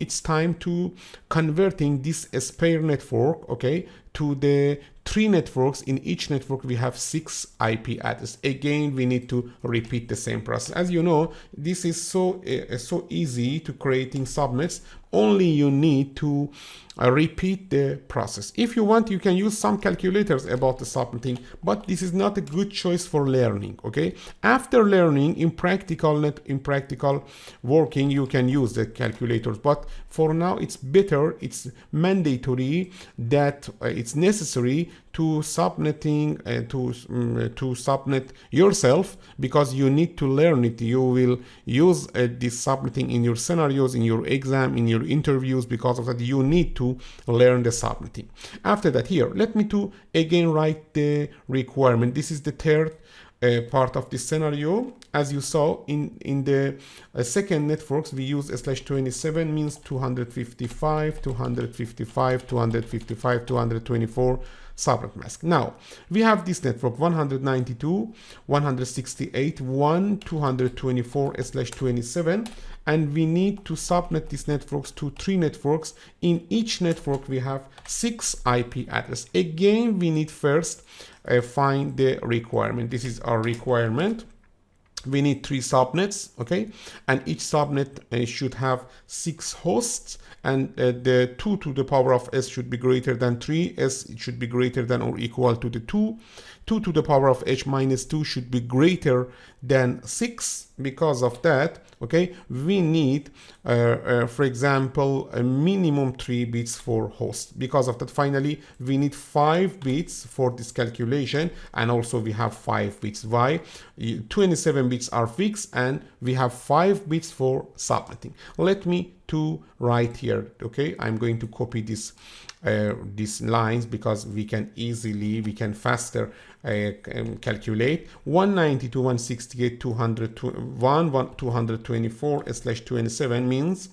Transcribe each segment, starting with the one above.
it's time to converting this spare network, okay, to the 3 networks. In each network we have 6 IP addresses. Again, we need to repeat the same process. As you know, this is so easy to creating subnets. Only you need to repeat the process. If you want, you can use some calculators about the subnetting, but this is not a good choice for learning, okay? After learning, in practical working, you can use the calculators, but for now it's better, it's mandatory that it's necessary to subnetting to subnet yourself, because you need to learn it. You will use this subnetting in your scenarios, in your exam, in your interviews. Because of that, you need to learn the subnetting. After that, here, let me to again write the requirement. This is the third part of this scenario. As you saw in the second networks, we use /27 means 255, 255, 255, 224 subnet mask. Now we have this network 192, 168, 1, 224/27, and we need to subnet these networks to 3 networks. In each network we have 6 IP address. Again, we need first find the requirement. This is our requirement. We need 3 subnets, okay, and each subnet should have 6 hosts, and the 2 to the power of s should be greater than 3, s should be greater than or equal to the 2, 2 to the power of h minus 2 should be greater than 6. Because of that, okay, we need for example a minimum 3 bits for host. Because of that, finally we need 5 bits for this calculation, and also we have 5 bits. Why? 27 bits are fixed, and we have 5 bits for subnetting. Let me to write here, okay, I'm going to copy this these lines, because we can faster calculate. 192, 168, 224/27 means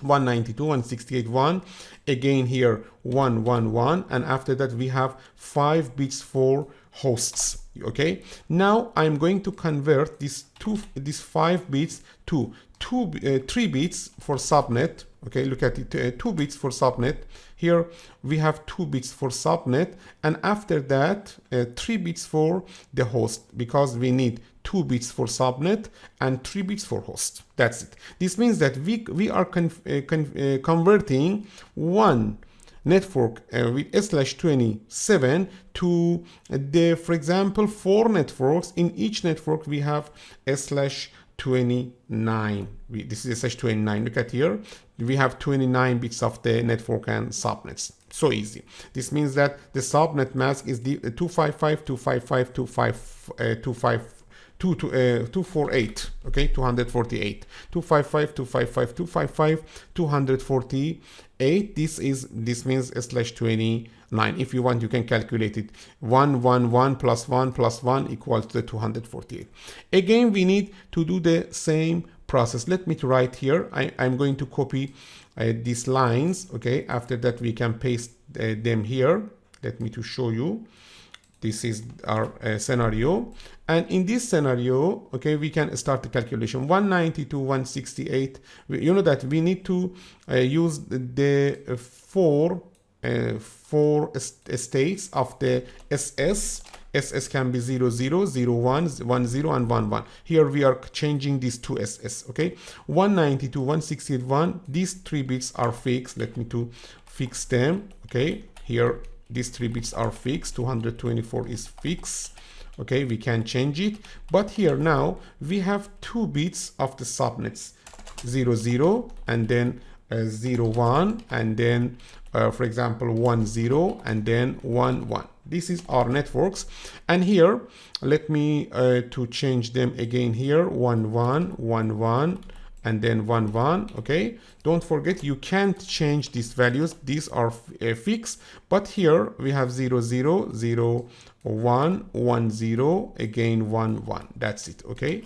192, 168, 1. Again here 111, and after that we have 5 bits for hosts. Okay, now I'm going to convert these 5 bits to 3 bits for subnet. Okay, look at it, 2 bits for subnet. Here we have 2 bits for subnet, and after that 3 bits for the host, because we need 2 bits for subnet and 3 bits for host. That's it. This means that we are converting one network with /27 to the, for example, 4 networks. In each network we have /29. This is /29. Look at here, we have 29 bits of the network and subnets. So easy. This means that the subnet mask is the 255, 255, 248, okay, 248, 255, 255, 255, 248. This means /29. If you want, you can calculate it. 111 plus 1 plus 1 equals to 248. Again, we need to do the same process. Let me to write here. I'm going to copy these lines, okay. After that we can paste them here. Let me to show you. This is our scenario, and in this scenario, okay, we can start the calculation. 192, 168. You know that we need to use the four states of the SS. SS can be 00, 01, 10, and 11. Here we are changing these two SS, okay. 192, 168, 1. These 3 bits are fixed. Let me to fix them, okay. Here these 3 bits are fixed. 224 is fixed, okay. We can change it, but here now we have 2 bits of the subnets, 00 and then 01, and then for example 10 and then 11. This is our networks, and here let me to change them again. Here 11, 11, and then 11. Okay, don't forget you can't change these values. These are fixed, but here we have 00, 01, 10, again 11. That's it. Okay,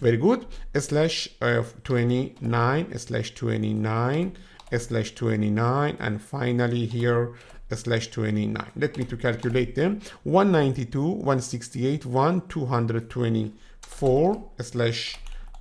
very good. /29, /29, /29, and finally here /29. Let me to calculate them. 192, 168, 1, 224 /29,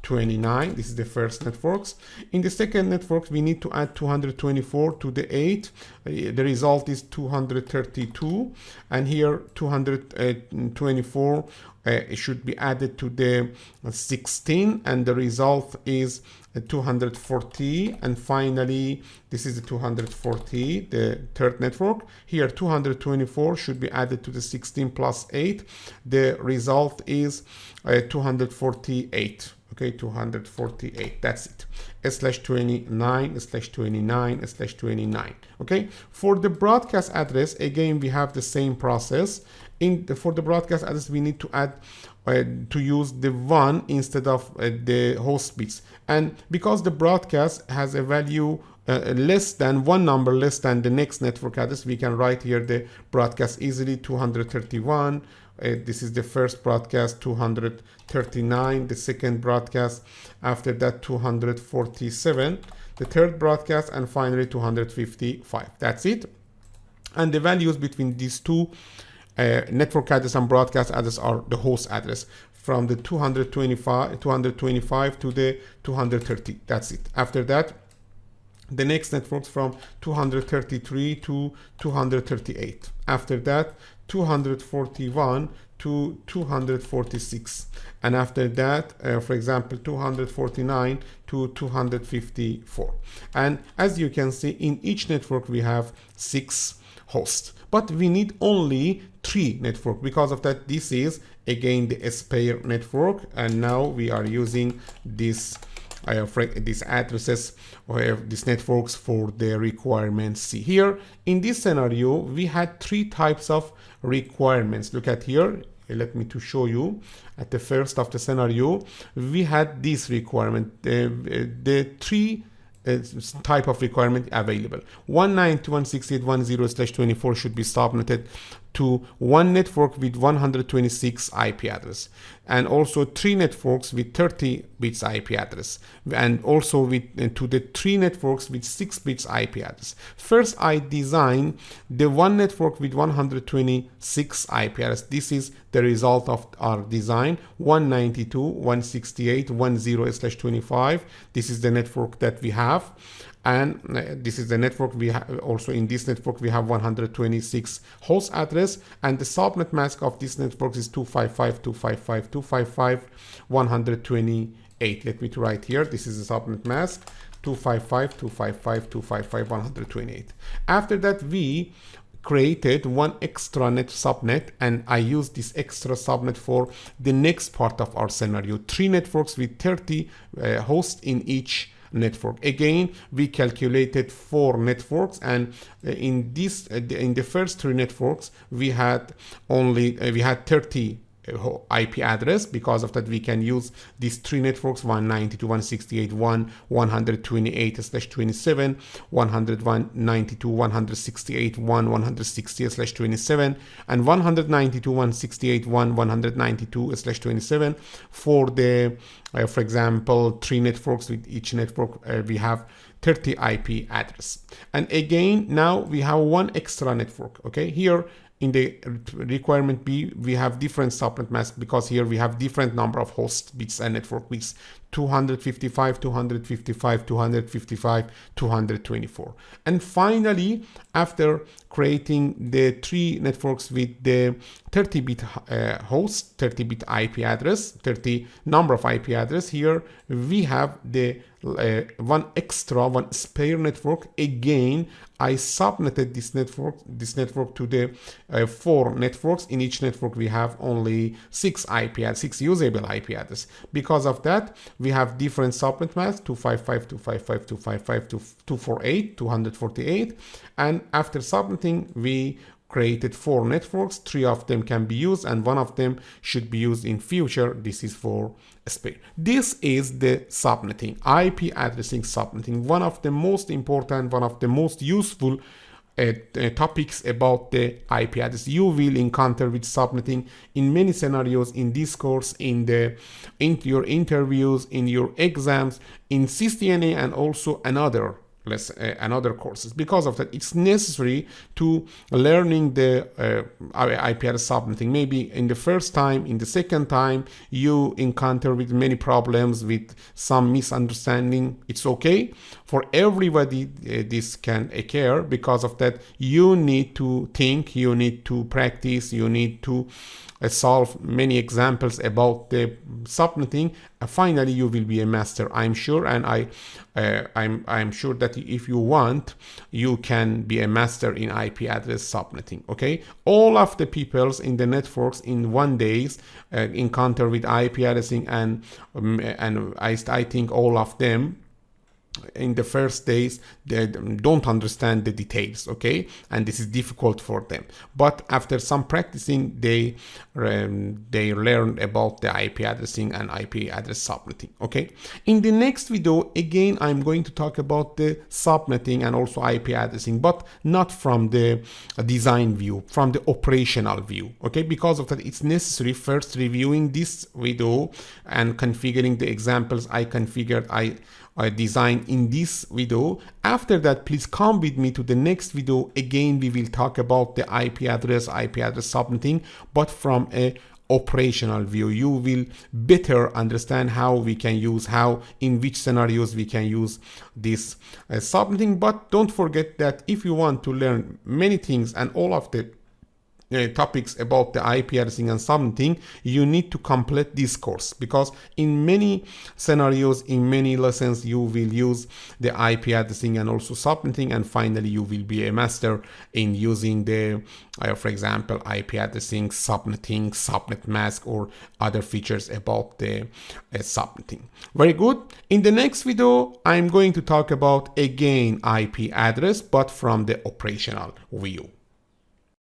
29. This is the first networks. In the second network, we need to add 224 to the 8. The result is 232, and here 224 it should be added to the 16, and the result is 240. And finally, this is the 240, the third network. Here 224 should be added to the 16 plus 8. The result is 248. Okay, 248. That's it. /29/29/29/29. Okay, for the broadcast address, again we have the same process. For the broadcast address, we need to add to use the 1 instead of the host bits, and because the broadcast has a value less than one number less than the next network address, we can write here the broadcast easily. 231. This is the first broadcast. 239. The second broadcast. After that, 247. The third broadcast, and finally 255. That's it. And the values between these two network address and broadcast address are the host address, from the 225 to the 230. That's it. After that, the next networks from 233 to 238. After that, 241 to 246. And after that, for example, 249 to 254. And as you can see, in each network we have 6 hosts, but we need only 3 network. Because of that, this is again the Aspire network, and now we are using this these addresses or these networks for the requirements. See here, in this scenario, we had 3 types of requirements. Look at here. Let me to show you. At the first of the scenario, we had this requirement, the 3 type of requirement available. 192.168.10/24 should be subnetted to one network with 126 IP address, and also 3 networks with 30 bits IP address, and also with to the 3 networks with 6 bits IP address. First, I design the one network with 126 IP address. This is the result of our design. 192.168.10/25. This is the network that we have. And this is the network we have. Also in this network we have 126 host address, and the subnet mask of this network is 255.255.255.128. Let me to write here. This is the subnet mask, 255.255.255.128. After that, we created one extra net subnet, and I use this extra subnet for the next part of our scenario. 3 networks with 30 hosts in each network. Again, we calculated 4 networks, and in the first 3 networks we had only 30 IP address. Because of that, we can use these 3 networks: 192.168.128/27, 192.168.160/27, and 192.168.192/27 for the for example 3 networks. With each network we have 30 IP address. And again, now we have one extra network. Okay, here in the requirement B, we have different subnet masks, because here we have different number of host bits and network bits: 255, 255, 255, 224. And finally, after creating the 3 networks with the 30-bit host, 30-bit IP address, 30 number of IP address, here we have the one spare network. Again, I subnetted this network to the 4 networks. In each network we have only 6 usable IP address. Because of that, we have different subnet masks: 255, 255, 255, 248, 248. And after subnetting, we created 4 networks. 3 of them can be used, and 1 of them should be used in future. This is for Aspire. This is the subnetting, IP addressing subnetting, one of the most important, one of the most useful topics about the IP address. You will encounter with subnetting in many scenarios in this course, in your interviews, in your exams, in CCNA, and also another another courses. Because of that, it's necessary to learning the IP address subnetting. Maybe in the first time, in the second time, you encounter with many problems, with some misunderstanding. It's okay for everybody. This can occur. Because of that, you need to think, you need to practice, you need to solve many examples about the subnetting. Finally, you will be a master, I'm sure, and I'm sure that if you want, you can be a master in IP address subnetting. Okay, all of the peoples in the networks in 1 day encounter with IP addressing, and I think all of them in the first days they don't understand the details, okay, and this is difficult for them. But after some practicing, they learn about the IP addressing and IP address subnetting. Okay, in the next video again I'm going to talk about the subnetting and also IP addressing, but not from the design view, from the operational view. Okay, because of that, it's necessary first reviewing this video and configuring the examples I configured, I design in this video. After that, please come with me to the next video. Again, we will talk about the IP address subnetting, but from a operational view. You will better understand how we can use, how in which scenarios we can use this subnetting. But don't forget that if you want to learn many things and all of the topics about the IP addressing and subnetting, you need to complete this course, because in many scenarios, in many lessons, you will use the IP addressing and also subnetting, and finally you will be a master in using the for example, IP addressing, subnetting, subnet mask, or other features about the subnetting. Very good. In the next video, I'm going to talk about again IP address, but from the operational view.